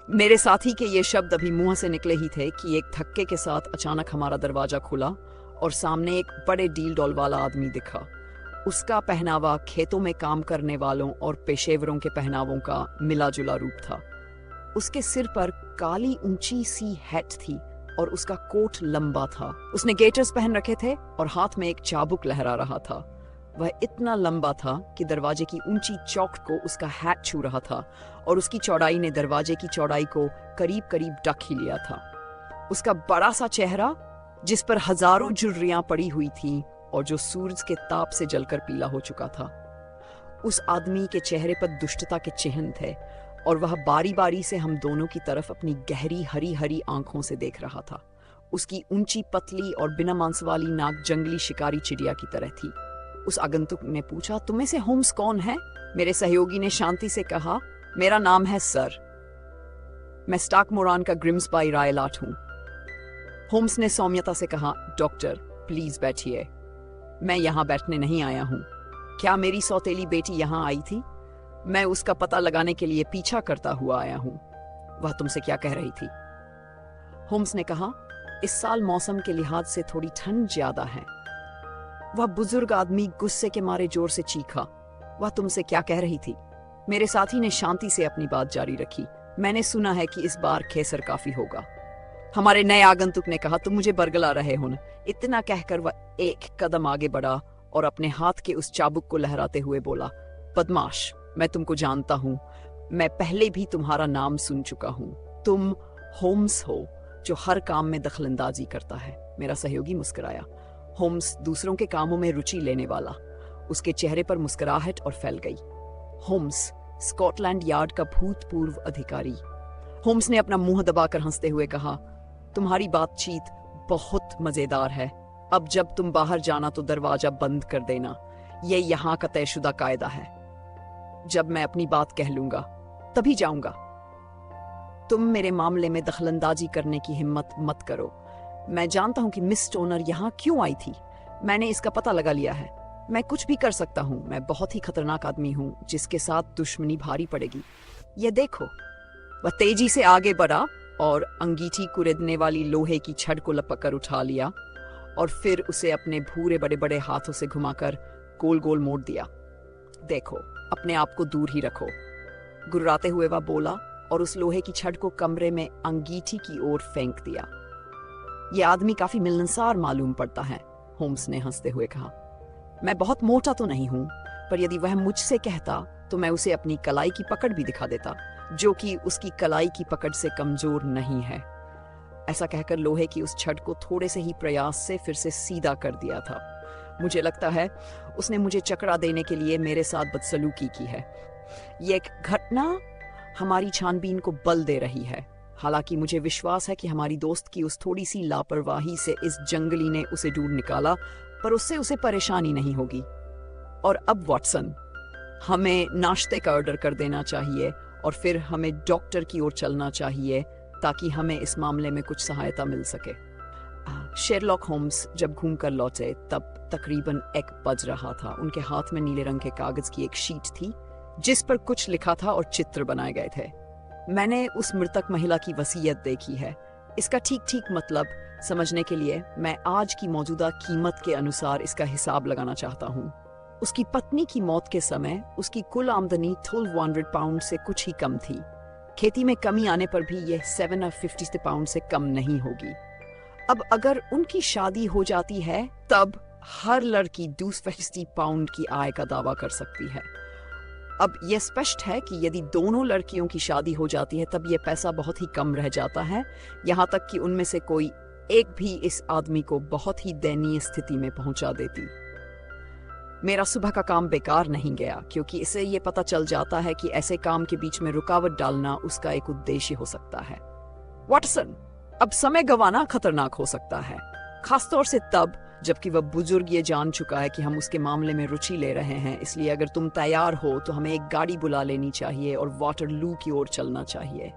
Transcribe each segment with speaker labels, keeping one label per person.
Speaker 1: मेरे साथी के ये शब्द अभी मुंह से निकले ही थे कि एक धक्के के साथ अचानक हमारा दरवाजा खुला और सामने एक बड़े डील डॉल वाला आदमी दिखा। उसका पहनावा खेतों में काम करने वालों और पेशेवरों के पहनावों का मिला जुला रूप था। उसके सिर पर काली ऊंची सी हैट थी और उसका कोट लंबा था। उसने गेटर्स पहन रखे थे और हाथ में एक चाबुक लहरा रहा था। वह इतना लंबा था कि दरवाजे की ऊंची चौखट को उसका हैट छू रहा था और उसकी चौड़ाई ने दरवाजे की चौड़ाई को करीब करीब ढक ही लिया था। उसका बड़ा सा चेहरा, जिस पर हजारों झुर्रियां पड़ी हुई थीं और जो सूरज के ताप से जलकर पीला हो चुका था। उस आदमी के चेहरे पर दुष्टता के चिन्ह थे और वह बारी बारी से हम दोनों की तरफ अपनी गहरी हरी हरी आंखों से देख रहा था। उसकी ऊंची पतली और बिना मांस वाली नाक जंगली शिकारी चिड़िया की तरह थी। उस आगंतुक ने पूछा, तुम में से होम्स कौन है? मेरे सहयोगी ने शांति से कहा, मेरा नाम है सर। मैं स्टार्क मोरान का ग्रिम्सबाई रायलाट हूं। होम्स ने सौम्यता से कहा, डॉक्टर प्लीज बैठिए, मैं यहां बैठने नहीं आया हूं। क्या मेरी सौतेली बेटी यहां आई थी? मैं उसका पता लगाने के लिए पीछा करता हुआ आया हूं। वह तुमसे क्या कह रही थी? होम्स ने कहा, इस साल मौसम के लिहाज से थोड़ी ठंड ज्यादा है। वह बुजुर्ग आदमी गुस्से के मारे जोर से चीखा, वह तुमसे क्या कह रही थी? मेरे साथी ने शांति से अपनी बात जारी रखी, मैंने सुना है कि इस बार खेसर काफी होगा। हमारे नए आगंतुक ने कहा, तुम मुझे बरगला रहे हो न। इतना कहकर वह एक कदम आगे बढ़ा और अपने हाथ के उस चाबुक को लहराते हुए बोला, बदमाश, मैं तुमको जानता हूं। मैं पहले भी तुम्हारा नाम सुन चुका हूं। तुम होम्स हो, जो हर काम में दखलंदाजी करता है। मेरा सहयोगी मुस्कुराया। होम्स दूसरों के कामों में रुचि लेने वाला। उसके चेहरे पर मुस्कुराहट और फैल गई। होम्स स्कॉटलैंड यार्ड का भूतपूर्व अधिकारी। होम्स ने अपना मुंह दबाकर हंसते हुए कहा, तुम्हारी बातचीत बहुत मजेदार है। अब जब तुम बाहर जाना तो दरवाजा बंद कर देना। ये यहाँ का तयशुदा कायदा है। जब मैं अपनी बात कह लूंगा तभी जाऊंगा। तुम मेरे मामले में दखलंदाजी करने की हिम्मत मत करो। मैं जानता हूं कि मिस स्टोनर यहाँ क्यों आई थी। मैंने इसका पता लगा लिया है। मैं कुछ भी कर सकता हूँ। मैं बहुत ही खतरनाक आदमी हूँ जिसके साथ दुश्मनी भारी पड़ेगी। ये देखो। वह तेजी से आगे बढ़ा और अंगीठी कुरेदने वाली लोहे की छड़ को लपक कर उठा लिया और फिर उसे अपने भूरे बड़े बड़े हाथों से घुमाकर गोल गोल मोड़ दिया। देखो, अपने आप को दूर ही रखो, गुर्राते हुए वह बोला और उस लोहे की छड़ को कमरे में अंगीठी की ओर फेंक दिया। यह आदमी काफी मिलनसार मालूम पड़ता है, होम्स ने हंसते हुए कहा। मैं बहुत मोटा तो नहीं हूं, पर यदि वह मुझसे कहता तो मैं उसे अपनी कलाई की पकड़ भी दिखा देता, जो कि उसकी कलाई की पकड़ से कमजोर नहीं है। ऐसा कहकर लोहे की उस छड़ को थोड़े से ही प्रयास से फिर से सीधा कर दिया था। मुझे लगता है उसने मुझे चकरा देने के लिए मेरे साथ बदसलूकी की है। ये एक घटना हमारी छानबीन को बल दे रही है। हालांकि मुझे विश्वास है कि हमारी दोस्त की उस थोड़ी सी लापरवाही से इस जंगली ने उसे ढूंढ निकाला, पर उससे उसे परेशानी नहीं होगी। और अब वॉटसन, हमें नाश्ते का ऑर्डर कर देना चाहिए और फिर हमें डॉक्टर की ओर चलना चाहिए ताकि हमें इस मामले में कुछ सहायता मिल सके। शेरलॉक होम्स जब घूमकर लौटे तब तकरीबन 1 बज रहा था। उनके हाथ में नीले रंग के कागज की एक शीट थी जिस पर कुछ लिखा था और चित्र बनाए गए थे। मैंने उस मृतक महिला की वसीयत देखी है। इसका ठीक ठीक मतलब समझने के लिए मैं आज की मौजूदा कीमत के अनुसार इसका हिसाब लगाना चाहता हूँ। उसकी पत्नी की मौत के समय उसकी कुल आमदनी 1200 पाउंड से कुछ ही कम थी। खेती में कमी आने पर भी यह 750 पाउंड से कम नहीं होगी। अब अगर उनकी शादी हो जाती है तब हर लड़की 250 पाउंड की आय का दावा कर सकती है। अब यह स्पष्ट है कि यदि दोनों लड़कियों की शादी हो जाती है तब यह पैसा बहुत ही कम रह जाता है, यहाँ तक कि उनमें से कोई एक भी इस आदमी को बहुत ही दयनीय स्थिति में पहुंचा देती। मेरा सुबह का काम बेकार नहीं गया, क्योंकि इससे यह पता चल जाता है कि ऐसे काम के बीच में रुकावट डालना उसका एक उद्देश्य हो सकता है। वॉटसन, अब समय गंवाना खतरनाक हो सकता है, खासतौर से तब जबकि वह बुजुर्ग ये जान चुका है कि हम उसके मामले में रुचि ले रहे हैं। इसलिए अगर तुम तैयार हो तो हमें एक गाड़ी बुला लेनी चाहिए और वाटरलू की ओर चलना चाहिए।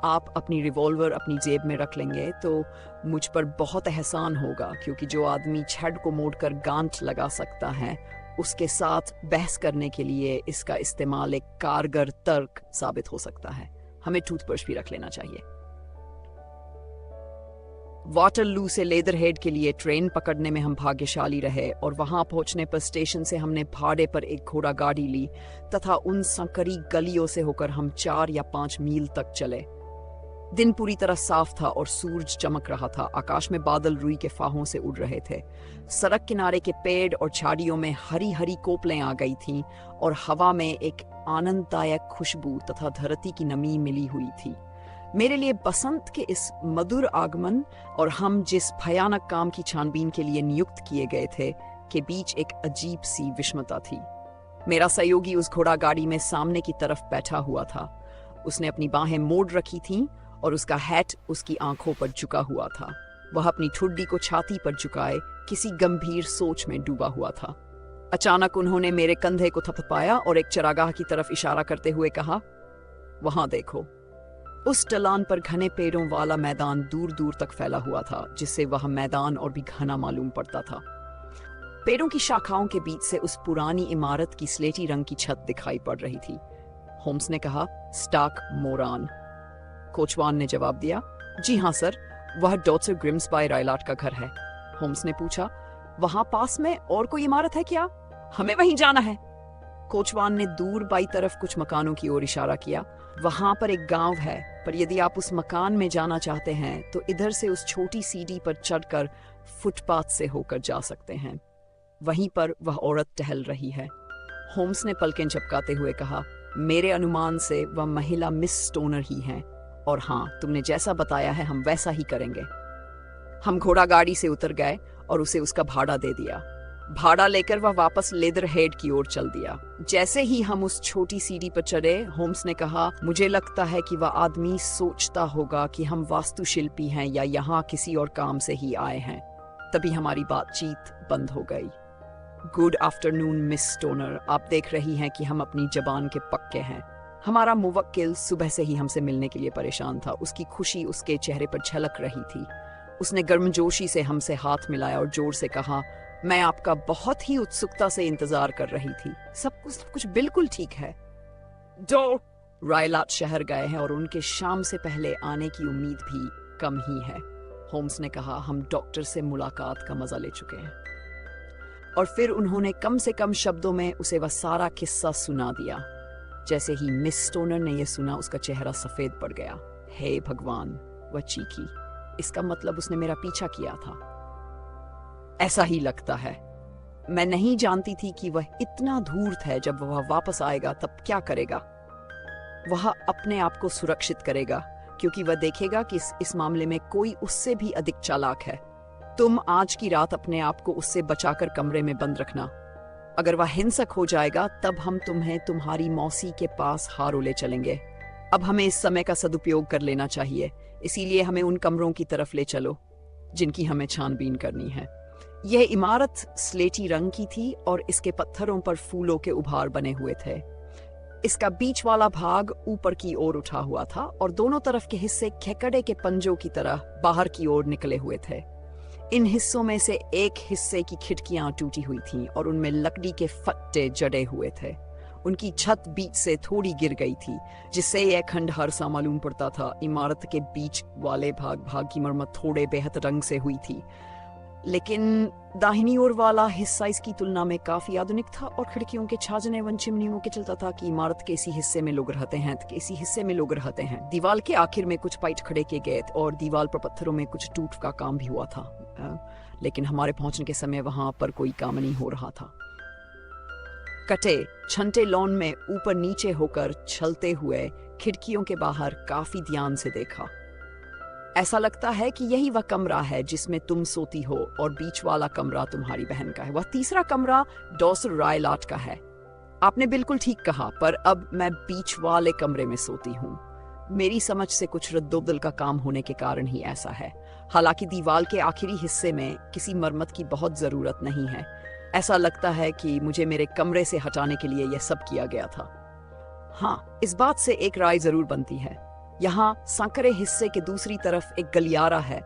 Speaker 1: आप अपनी रिवॉल्वर अपनी जेब में रख लेंगे तो मुझ पर बहुत एहसान होगा, क्योंकि जो आदमी छड़ को मोड़कर गांठ लगा सकता है उसके साथ बहस करने के लिए इसका इस्तेमाल एक कारगर तर्क साबित हो सकता है। हमें टूथब्रश भी रख लेना चाहिए। वाटरलू से लेदरहेड के लिए ट्रेन पकड़ने में हम भाग्यशाली रहे और वहां पहुंचने पर स्टेशन से हमने भाड़े पर एक घोड़ा गाड़ी ली तथा उन संकरी गलियों से होकर हम 4 या 5 मील तक चले। दिन पूरी तरह साफ था और सूरज चमक रहा था। आकाश में बादल रुई के फाहों से उड़ रहे थे। सड़क किनारे के पेड़ और झाड़ियों में हरी हरी कोपलें आ गई थीं और हवा में एक आनंददायक खुशबू तथा धरती की नमी मिली हुई थी। मेरे लिए बसंत के इस मधुर आगमन और हम जिस भयानक काम की छानबीन के लिए नियुक्त किए गए थे के बीच एक अजीब सी विषमता थी। मेरा सहयोगी उस घोड़ा गाड़ी में सामने की तरफ बैठा हुआ था। उसने अपनी बाहें मोड़ रखी थीं और उसका हैट उसकी आंखों पर झुका हुआ था। वह अपनी ठुड्डी को छाती पर झुकाए किसी गंभीर सोच में डूबा हुआ था। अचानक उन्होंने मेरे कंधे को थपथपाया और एक चरागाह की तरफ इशारा करते हुए कहा, वहां देखो। उस ढलान पर घने पेड़ों वाला मैदान दूर दूर तक फैला हुआ था, जिससे वह मैदान और भी घना मालूम पड़ता था। पेड़ों की शाखाओं के बीच से उस पुरानी इमारत की स्लेटी रंग की छत दिखाई पड़ रही थी। होम्स ने कहा, स्टार्क मोरान। कोचवान ने जवाब दिया, जी हाँ सर, वह डॉक्टर ग्रिम्सबाय रायलाट का घर है। होम्स ने पूछा, वहां पास में और कोई इमारत है क्या? हमें वहीं जाना है। कोचवान ने दूर बाई तरफ कुछ मकानों की ओर इशारा किया। वहां पर एक गांव है, पर यदि आप उस मकान में जाना चाहते हैं तो इधर से उस छोटी सीढ़ी पर चढ़कर फुटपाथ से होकर जा सकते हैं। वहीं पर वह औरत टहल रही है। होम्स ने पलकें झपकाते हुए कहा, मेरे अनुमान से वह महिला मिस स्टोनर ही है। और हाँ, तुमने जैसा बताया है हम वैसा ही करेंगे। हम घोड़ा गाड़ी से उतर गए और उसे उसका भाड़ा दे दिया। भाड़ा लेकर वह वापस लेदरहेड की ओर चल दिया। जैसे ही हम उस छोटी सीढ़ी पर चढ़े, होम्स ने कहा, मुझे लगता है कि वह आदमी सोचता होगा कि हम वास्तुशिल्पी हैं या यहाँ किसी और काम से ही आए हैं। तभी हमारी बातचीत बंद हो गई। गुड आफ्टरनून मिस स्टोनर, आप देख रही हैं कि हम अपनी जबान के पक्के हैं। हमारा मुवक्किल सुबह से ही हमसे मिलने के लिए परेशान था। उसकी खुशी उसके चेहरे पर झलक रही थी। उसने गर्मजोशी से हमसे हाथ मिलाया और जोर से कहा, मैं आपका बहुत ही उत्सुकता से इंतजार कर रही थी। सब कुछ बिल्कुल ठीक है। रायलाट शहर गए हैं और उनके शाम से पहले आने की उम्मीद भी कम ही है। होम्स ने कहा, हम डॉक्टर से मुलाकात का मजा ले चुके हैं। और फिर उन्होंने कम से कम शब्दों में उसे वह सारा किस्सा सुना दिया। जैसे ही मिस स्टोनर ने यह सुना, उसका चेहरा सफेद पड़ गया। हे भगवान, वह चीखी, इसका मतलब उसने मेरा पीछा किया था। ऐसा ही लगता है। मैं नहीं जानती थी कि वह इतना धूर्त है। जब वह वापस आएगा तब क्या करेगा? वह अपने आप को सुरक्षित करेगा, क्योंकि वह देखेगा कि इस मामले में कोई उससे भी अधिक चालाक है। तुम आज की रात अपने आप को उससे बचाकर कमरे में बंद रखना। अगर वह हिंसक हो जाएगा तब हम तुम्हें तुम्हारी मौसी के पास हारो ले चलेंगे। अब हमें इस समय का सदुपयोग कर लेना चाहिए, इसीलिए हमें उन कमरों की तरफ ले चलो जिनकी हमें छानबीन करनी है। यह इमारत स्लेटी रंग की थी और इसके पत्थरों पर फूलों के उभार बने हुए थे। इसका बीच वाला भाग ऊपर की ओर उठा हुआ था और दोनों तरफ के हिस्से खेकड़े के पंजों की तरह बाहर की ओर निकले हुए थे। इन हिस्सों में से एक हिस्से की खिड़कियां टूटी हुई थीं और उनमें लकड़ी के फट्टे जड़े हुए थे। उनकी छत बीच से थोड़ी गिर गई थी, जिससे यह खंडहर सा मालूम पड़ता था। इमारत के बीच वाले भाग की मरम्मत थोड़े बेहतर रंग से हुई थी, लेकिन दाहिनी ओर वाला हिस्सा इसकी तुलना में काफी आधुनिक था और खिड़कियों के छाजने वन चिमनियों के चलता था कि इमारत के इसी हिस्से में लोग रहते हैं, इसी हिस्से में लोग रहते हैं। दीवार के आखिर में कुछ पाइट खड़े किए गए और दीवार पर पत्थरों में कुछ टूट का काम भी हुआ था, लेकिन हमारे पहुंचने के समय वहां पर कोई काम नहीं हो रहा था। कटे छंटे लॉन में ऊपर नीचे होकर चलते हुए खिड़कियों के बाहर काफी ध्यान से देखा। ऐसा लगता है कि यही वह कमरा है जिसमें तुम सोती हो और बीच वाला कमरा तुम्हारी बहन का है। वह तीसरा कमरा डॉक्टर रायलाट का है। आपने बिल्कुल ठीक कहा, पर अब मैं बीच वाले कमरे में सोती हूँ। मेरी समझ से कुछ रद्दोबदल का काम होने के कारण ही ऐसा है। हालांकि दीवार के आखिरी हिस्से में किसी मरम्मत की बहुत जरूरत नहीं है। ऐसा लगता है कि मुझे मेरे कमरे से हटाने के लिए यह सब किया गया था। हाँ, इस बात से एक राय जरूर बनती है। यहाँ सांकरे हिस्से के दूसरी तरफ एक गलियारा है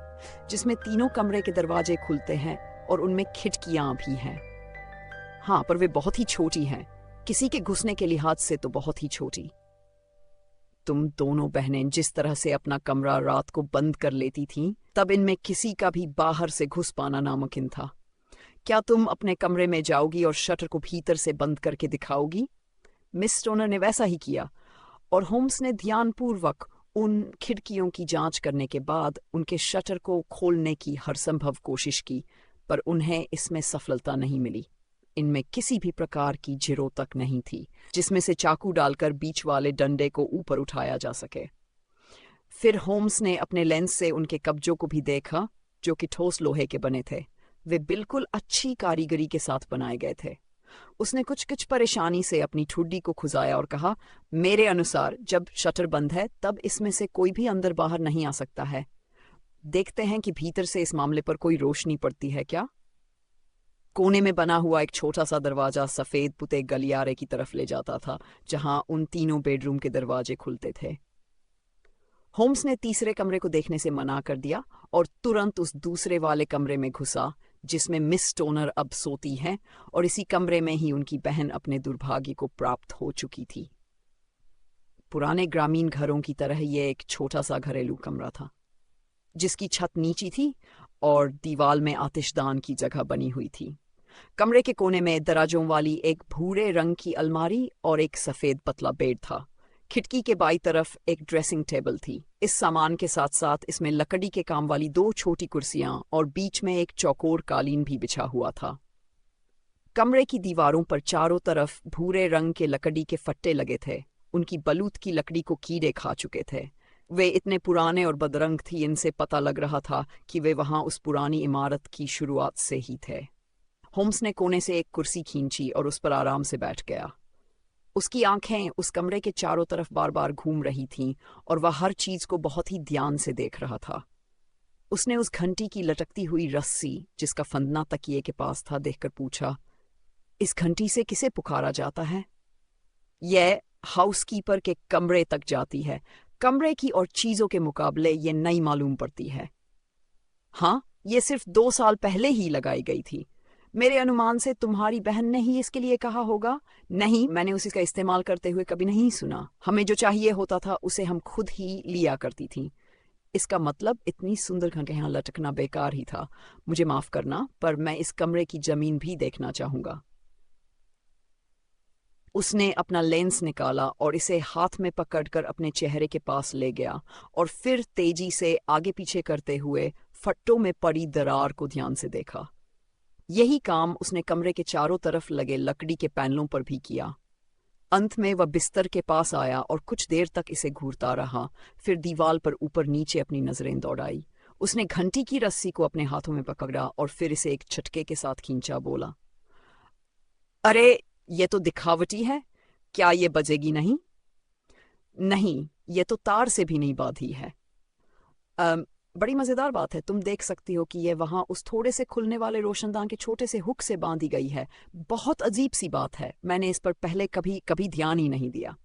Speaker 1: जिसमें तीनों कमरे के दरवाजे खुलते हैं और उनमें खिड़कियां भी हैं। हाँ, पर वे बहुत ही छोटी हैं, किसी के घुसने के लिहाज से तो बहुत ही छोटी। तुम दोनों बहनें जिस तरह से अपना कमरा रात को बंद कर लेती थीं, तब इनमें किसी का भी बाहर से घुस पाना नामुमकिन था। क्या तुम अपने कमरे में जाओगी और शटर को भीतर से बंद करके दिखाओगी? मिस स्टोनर ने वैसा ही किया, और होम्स ने ध्यानपूर्वक उन खिड़कियों की जांच करने के बाद उनके शटर को खोलने की हरसंभव कोशिश की, पर उन्हें इसमें सफलता नहीं मिली। इनमें किसी भी प्रकार की झिरो तक नहीं थी जिसमें से चाकू डालकर बीच वाले डंडे को ऊपर उठाया जा सके। फिर होम्स ने अपने लेंस से उनके कब्जों को भी देखा, जो कि ठोस लोहे के बने थे। वे बिल्कुल अच्छी कारीगरी के साथ बनाए गए थे। उसने कुछ कुछ परेशानी से अपनी ठुड्डी को खुजाया और कहा, मेरे अनुसार जब शटर बंद है तब इसमें से कोई भी अंदर बाहर नहीं आ सकता है। देखते हैं कि भीतर से इस मामले पर कोई रोशनी पड़ती है क्या। कोने में बना हुआ एक छोटा सा दरवाजा सफेद पुते गलियारे की तरफ ले जाता था, जहां उन तीनों बेडरूम के दरवाजे खुलते थे। होम्स ने तीसरे कमरे को देखने से मना कर दिया और तुरंत उस दूसरे वाले कमरे में घुसा जिसमें मिस स्टोनर अब सोती हैं, और इसी कमरे में ही उनकी बहन अपने दुर्भाग्य को प्राप्त हो चुकी थी। पुराने ग्रामीण घरों की तरह यह एक छोटा सा घरेलू कमरा था, जिसकी छत नीची थी और दीवार में आतिशदान की जगह बनी हुई थी। कमरे के कोने में दराजों वाली एक भूरे रंग की अलमारी और एक सफेद पतला बेड था। खिड़की के बाईं तरफ एक ड्रेसिंग टेबल थी। इस सामान के साथ साथ इसमें लकड़ी के काम वाली 2 छोटी कुर्सियां और बीच में एक चौकोर कालीन भी बिछा हुआ था। कमरे की दीवारों पर चारों तरफ भूरे रंग के लकड़ी के फट्टे लगे थे। उनकी बलूत की लकड़ी को कीड़े खा चुके थे। वे इतने पुराने और बदरंग थी, इनसे पता लग रहा था कि वे वहां उस पुरानी इमारत की शुरुआत से ही थे। होम्स ने कोने से एक कुर्सी खींची और उस पर आराम से बैठ गया। उसकी आंखें उस कमरे के चारों तरफ बार बार घूम रही थीं और वह हर चीज को बहुत ही ध्यान से देख रहा था। उसने उस घंटी की लटकती हुई रस्सी, जिसका फंदना तकिए के पास था, देखकर पूछा, इस घंटी से किसे पुकारा जाता है? यह हाउसकीपर के कमरे तक जाती है। कमरे की और चीजों के मुकाबले ये नई मालूम पड़ती है। हाँ, ये सिर्फ 2 साल पहले ही लगाई गई थी। मेरे अनुमान से तुम्हारी बहन ने ही इसके लिए कहा होगा। नहीं, मैंने उसका इस्तेमाल करते हुए कभी नहीं सुना। हमें जो चाहिए होता था उसे हम खुद ही लिया करती थीं। इसका मतलब इतनी सुंदर घंटे यहाँ लटकना बेकार ही था। मुझे माफ करना, पर मैं इस कमरे की जमीन भी देखना चाहूंगा। उसने अपना लेंस निकाला और इसे हाथ में पकड़कर अपने चेहरे के पास ले गया और फिर तेजी से आगे पीछे करते हुए फट्टों में पड़ी दरार को ध्यान से देखा। यही काम उसने कमरे के चारों तरफ लगे लकड़ी के पैनलों पर भी किया। अंत में वह बिस्तर के पास आया और कुछ देर तक इसे घूरता रहा, फिर दीवार पर ऊपर नीचे अपनी नजरें दौड़ाई। उसने घंटी की रस्सी को अपने हाथों में पकड़ा और फिर इसे एक झटके के साथ खींचा। बोला, अरे ये तो दिखावटी है। क्या ये बजेगी नहीं? नहीं, ये तो तार से भी नहीं बांधी है। बड़ी मजेदार बात है। तुम देख सकती हो कि ये वहां उस थोड़े से खुलने वाले रोशनदान के छोटे से हुक से बांधी गई है। बहुत अजीब सी बात है। मैंने इस पर पहले कभी ध्यान ही नहीं दिया।